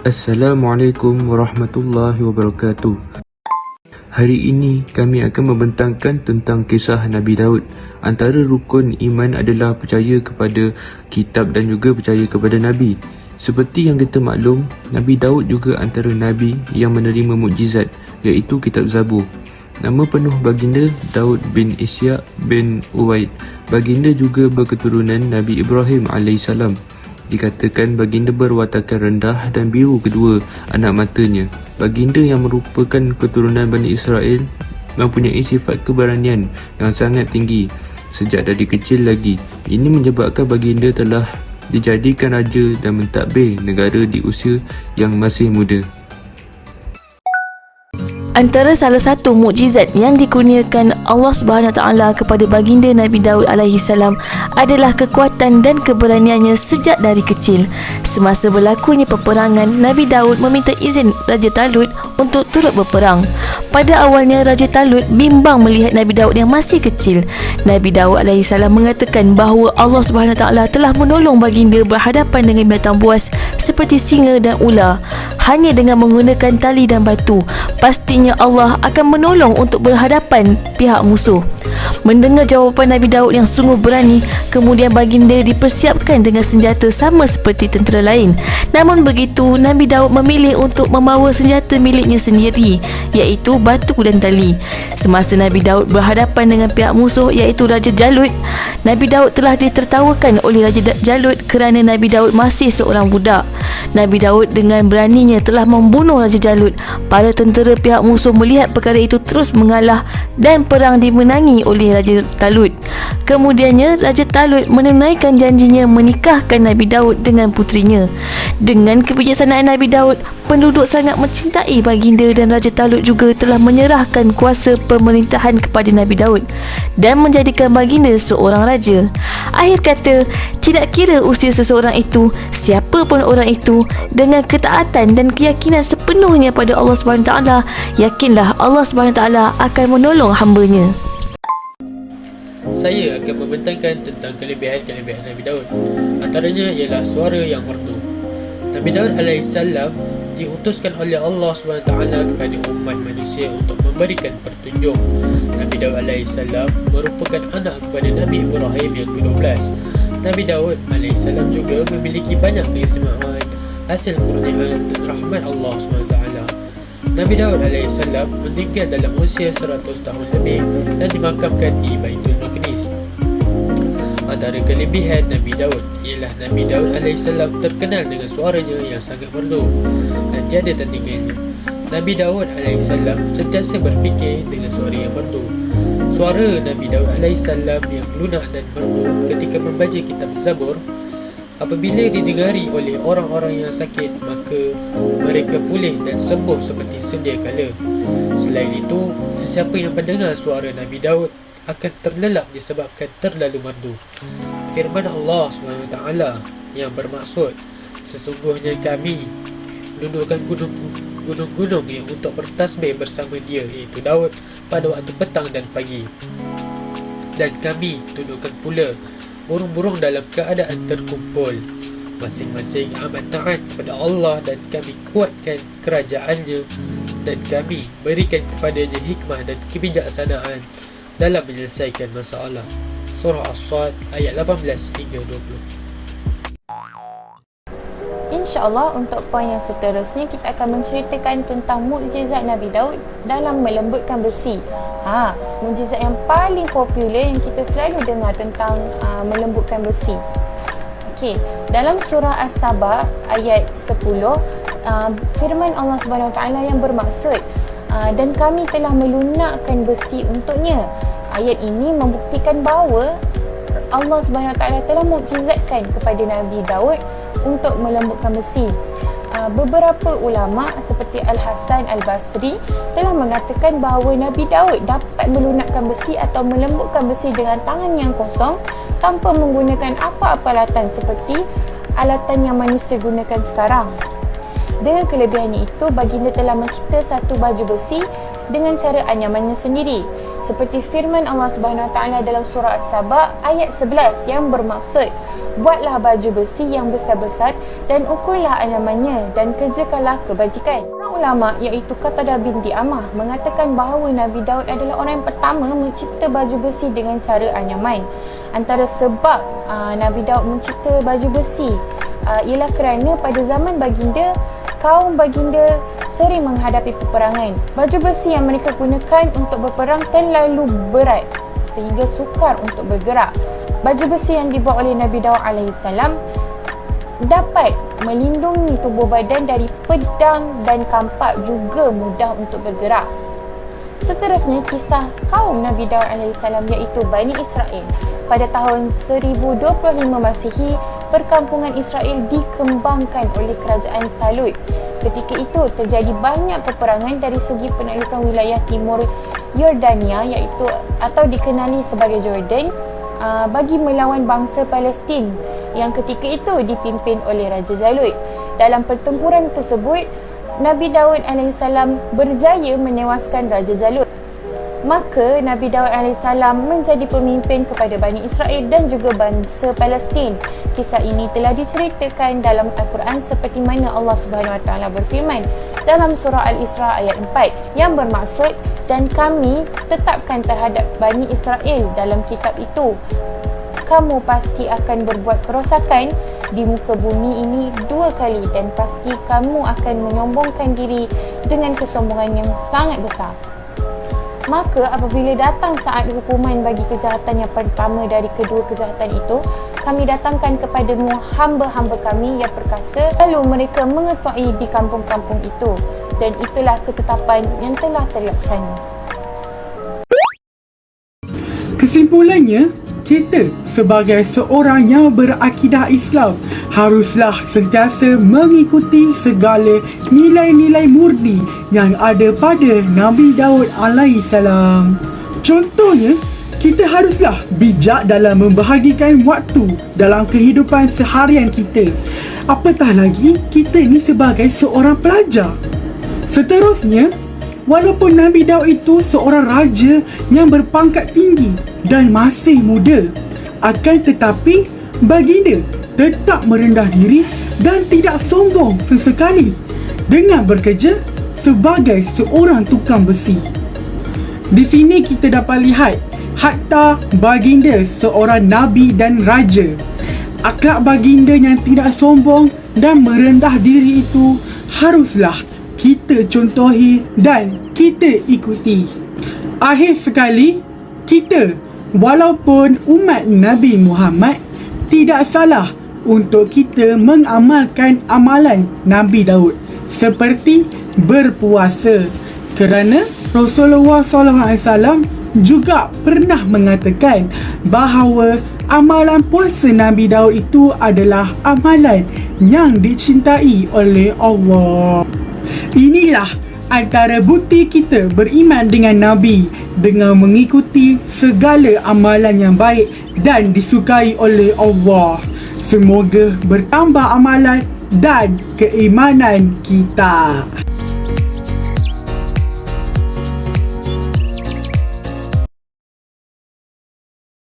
Assalamualaikum warahmatullahi wabarakatuh. Hari ini kami akan membentangkan tentang kisah Nabi Daud. Antara rukun iman adalah percaya kepada kitab dan juga percaya kepada Nabi. Seperti yang kita maklum, Nabi Daud juga antara Nabi yang menerima mukjizat, iaitu kitab Zabur. Nama penuh baginda Daud bin Ishaq bin Uwaid. Baginda juga berketurunan Nabi Ibrahim AS. Dikatakan baginda berwatakan rendah dan biru kedua anak matanya. Baginda yang merupakan keturunan Bani Israel mempunyai sifat keberanian yang sangat tinggi sejak dari kecil lagi. Ini menyebabkan baginda telah dijadikan raja dan mentadbir negara di usia yang masih muda. Antara salah satu mukjizat yang dikurniakan Allah Subhanahu Taala kepada baginda Nabi Daud alaihi salam adalah kekuatan dan keberaniannya sejak dari kecil. Semasa berlakunya peperangan, Nabi Daud meminta izin Raja Talut untuk turut berperang. Pada awalnya Raja Talut bimbang melihat Nabi Daud yang masih kecil. Nabi Daud alaihi salam mengatakan bahawa Allah Subhanahu Taala telah menolong baginda berhadapan dengan binatang buas seperti singa dan ular hanya dengan menggunakan tali dan batu. Pastinya Allah akan menolong untuk berhadapan pihak musuh. Mendengar jawapan Nabi Daud yang sungguh berani, kemudian baginda dipersiapkan dengan senjata sama seperti tentera lain. Namun begitu, Nabi Daud memilih untuk membawa senjata miliknya sendiri, iaitu batu dan tali. Semasa Nabi Daud berhadapan dengan pihak musuh, iaitu Raja Jalut, Nabi Daud telah ditertawakan oleh Raja Jalut kerana Nabi Daud masih seorang budak. Nabi Daud dengan beraninya telah membunuh Raja Jalut. Para tentera pihak musuh melihat perkara itu terus mengalah dan perang dimenangi oleh Raja Talut. Kemudiannya Raja Talut menunaikan janjinya menikahkan Nabi Daud dengan putrinya. Dengan kebijaksanaan Nabi Daud, penduduk sangat mencintai baginda dan Raja Talut juga telah menyerahkan kuasa pemerintahan kepada Nabi Daud dan menjadikan baginda seorang raja. Akhir kata, tidak kira usia seseorang itu, siapa pun orang itu, dengan ketaatan dan keyakinan sepenuhnya pada Allah SWT, yakinlah Allah SWT akan menolong hamba-Nya. Saya akan membentangkan tentang kelebihan-kelebihan Nabi Daud. Antaranya ialah suara yang merdu. Nabi Daud AS diutuskan oleh Allah SWT kepada umat manusia untuk memberikan petunjuk. Nabi Daud AS merupakan anak kepada Nabi Ibrahim yang ke-12. Nabi Daud AS juga memiliki banyak keistimewaan, hasil kurniaan dan rahmat Allah SWT. Nabi Daud AS meninggal dalam usia 100 tahun lebih dan dimakamkan di Baitul Maqdis. Antara kelebihan Nabi Daud ialah Nabi Daud AS terkenal dengan suaranya yang sangat merdu dan tiada tandingannya. Nabi Daud AS sentiasa berfikir dengan suara yang merdu. Suara Nabi Daud AS yang lunak dan merdu ketika membaca kitab Zabur, apabila didengari oleh orang-orang yang sakit, maka mereka pulih dan sembuh seperti sedia kala. Selain itu, sesiapa yang mendengar suara Nabi Daud akan terlelap disebabkan terlalu merdu. Firman Allah SWT yang bermaksud, sesungguhnya kami menundukkan gunung-gunung yang untuk bertasbih bersama dia, iaitu Daud, pada waktu petang dan pagi. Dan kami tundukkan pula burung-burung dalam keadaan terkumpul. Masing-masing amat taat kepada Allah dan kami kuatkan kerajaannya dan kami berikan kepadanya hikmah dan kebijaksanaan dalam menyelesaikan masalah. Surah As-Sad ayat 18 hingga 20. InsyaAllah untuk poin yang seterusnya kita akan menceritakan tentang mukjizat Nabi Daud dalam melembutkan besi. Mukjizat yang paling popular yang kita selalu dengar tentang melembutkan besi. Okey, dalam surah As-Saba ayat 10, firman Allah Subhanahu Taala yang bermaksud, dan kami telah melunakkan besi untuknya. Ayat ini membuktikan bahawa Allah Subhanahu Taala telah mukjizatkan kepada Nabi Daud untuk melembutkan besi. Beberapa ulama seperti Al-Hasan Al-Basri telah mengatakan bahawa Nabi Daud dapat melunakkan besi atau melembutkan besi dengan tangan yang kosong tanpa menggunakan apa-apa alatan seperti alatan yang manusia gunakan sekarang. Dengan kelebihannya itu, baginda telah mencipta satu baju besi dengan cara anyamannya sendiri. Seperti firman Allah Subhanahu Wa Taala dalam surah As-Saba ayat 11 yang bermaksud, buatlah baju besi yang besar-besar dan ukurlah anyamannya dan kerjakanlah kebajikan. Orang ulama iaitu Qatadah bin Di'amah mengatakan bahawa Nabi Daud adalah orang yang pertama mencipta baju besi dengan cara anyaman. Antara sebab Nabi Daud mencipta baju besi ialah kerana pada zaman baginda, kaum baginda sering menghadapi peperangan. Baju besi yang mereka gunakan untuk berperang terlalu berat sehingga sukar untuk bergerak. Baju besi yang dibuat oleh Nabi Daud AS dapat melindungi tubuh badan dari pedang dan kampak, juga mudah untuk bergerak. Seterusnya, kisah kaum Nabi Daud AS iaitu Bani Israel. Pada tahun 1025 Masihi, perkampungan Israel dikembangkan oleh kerajaan Talut. Ketika itu terjadi banyak peperangan dari segi penaklukan wilayah timur Yordania iaitu atau dikenali sebagai Jordan bagi melawan bangsa Palestin yang ketika itu dipimpin oleh Raja Jalut. Dalam pertempuran tersebut, Nabi Daud AS berjaya menewaskan Raja Jalut. Maka Nabi Daud AS menjadi pemimpin kepada Bani Israel dan juga bangsa Palestin. Kisah ini telah diceritakan dalam Al-Quran seperti mana Allah Subhanahu Wa Taala berfirman dalam surah Al-Isra ayat 4 yang bermaksud, dan kami tetapkan terhadap Bani Israel dalam kitab itu, kamu pasti akan berbuat kerosakan di muka bumi ini 2 kali dan pasti kamu akan menyombongkan diri dengan kesombongan yang sangat besar. Maka apabila datang saat hukuman bagi kejahatan yang pertama dari kedua kejahatan itu, kami datangkan kepadamu hamba-hamba kami yang perkasa, lalu mereka mengetuai di kampung-kampung itu, dan itulah ketetapan yang telah terlaksana. Kesimpulannya, kita sebagai seorang yang berakidah Islam haruslah sentiasa mengikuti segala nilai-nilai murni yang ada pada Nabi Daud alaihissalam. Contohnya, kita haruslah bijak dalam membahagikan waktu dalam kehidupan seharian kita. Apatah lagi, kita ni sebagai seorang pelajar. Seterusnya, walaupun Nabi Daud itu seorang raja yang berpangkat tinggi dan masih muda, akan tetapi baginda tetap merendah diri dan tidak sombong sesekali dengan bekerja sebagai seorang tukang besi. Di sini kita dapat lihat hatta baginda seorang nabi dan raja. Akhlak baginda yang tidak sombong dan merendah diri itu haruslah kita contohi dan kita ikuti. Akhir sekali, kita walaupun umat Nabi Muhammad, tidak salah untuk kita mengamalkan amalan Nabi Daud seperti berpuasa, kerana Rasulullah SAW juga pernah mengatakan bahawa amalan puasa Nabi Daud itu adalah amalan yang dicintai oleh Allah. Inilah antara bukti kita beriman dengan Nabi, dengan mengikuti segala amalan yang baik dan disukai oleh Allah. Semoga bertambah amalan dan keimanan kita.